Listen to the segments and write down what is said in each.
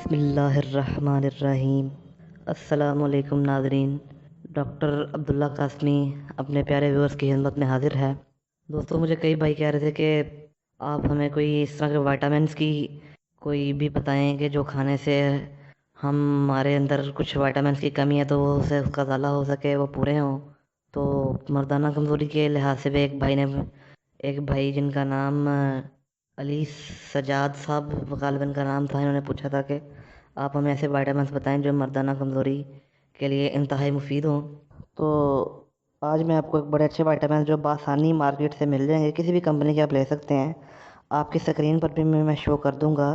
बिस्मिल्लाहिर्रहमानिर्रहीम। अस्सलाम वालेकुम नाज़रीन। डॉक्टर अब्दुल्ला कासमी अपने प्यारे व्यूअर्स की खिदमत में हाजिर है। दोस्तों, मुझे कई भाई कह रहे थे कि आप हमें कोई इस तरह के विटामिन्स की कोई भी बताएं कि जो खाने से हमारे अंदर कुछ विटामिन्स की कमी है तो वो उसे उसका ज़ाला हो सके, वो पूरे हों। तो मर्दाना कमज़ोरी के लिहाज से भी एक भाई जिनका नाम अली सजाद साहब गालिबन का नाम था, इन्होंने पूछा था कि आप हमें ऐसे विटामिन्स बताएं जो मर्दाना कमज़ोरी के लिए इंतहाई मुफीद हों। तो आज मैं आपको एक बड़े अच्छे विटामिन जो बआसानी मार्केट से मिल जाएंगे, किसी भी कंपनी के आप ले सकते हैं। आपकी स्क्रीन पर भी मैं शो कर दूंगा।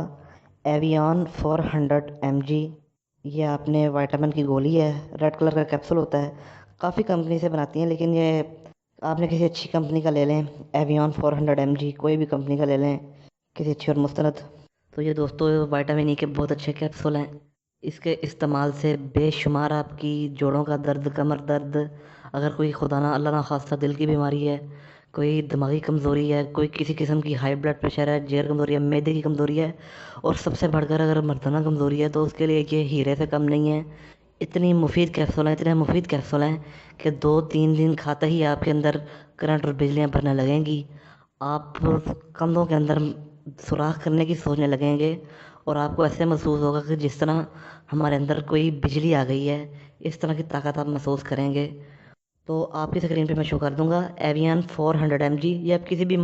एवियन 400 mg, ये आपने विटामिन की गोली है, रेड कलर का कैप्सूल होता है। काफ़ी कंपनी से बनाती हैं, लेकिन ये आपने किसी अच्छी कंपनी का ले लें। एवियन 400 mg कोई भी कंपनी का ले लें, किसी अच्छी और मुस्तनद। तो ये दोस्तों विटामिन ई के बहुत अच्छे कैप्सूल हैं। इसके इस्तेमाल से बेशुमार आपकी जोड़ों का दर्द, कमर दर्द, अगर कोई खुदा ना अल्लाह ना खास्ता दिल की बीमारी है, कोई दिमागी कमज़ोरी है, कोई किसी किस्म की हाई ब्लड प्रेशर है, जेर कमज़ोरी है, मैदे की कमज़ोरी है, और सबसे बढ़कर अगर मर्दाना कमज़ोरी है तो उसके लिए ये हीरे से कम नहीं है। इतनी मुफीद कैप्सूल हैं, इतने मुफीद कैप्सूल हैं कि 2-3 दिन खाते ही आपके अंदर करंट और बिजलियाँ भरने लगेंगी। आप कंधों के अंदर सुराख करने की सोचने लगेंगे और आपको ऐसे महसूस होगा कि जिस तरह हमारे अंदर कोई बिजली आ गई है, इस तरह की ताकत आप महसूस करेंगे। तो आपकी स्क्रीन पे मैं शो कर दूंगा एवियन 400 mg। ये आप किसी भी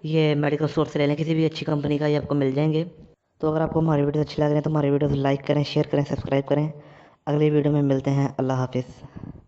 ये मेडिकल स्टोर से ले लें, किसी भी अच्छी कंपनी का ये आपको मिल जाएंगे। तो अगर आपको हमारी वीडियो अच्छी लग रही है तो हमारी वीडियो लाइक करें, शेयर करें, सब्सक्राइब करें। अगली वीडियो में मिलते हैं। अल्लाह हाफिज़।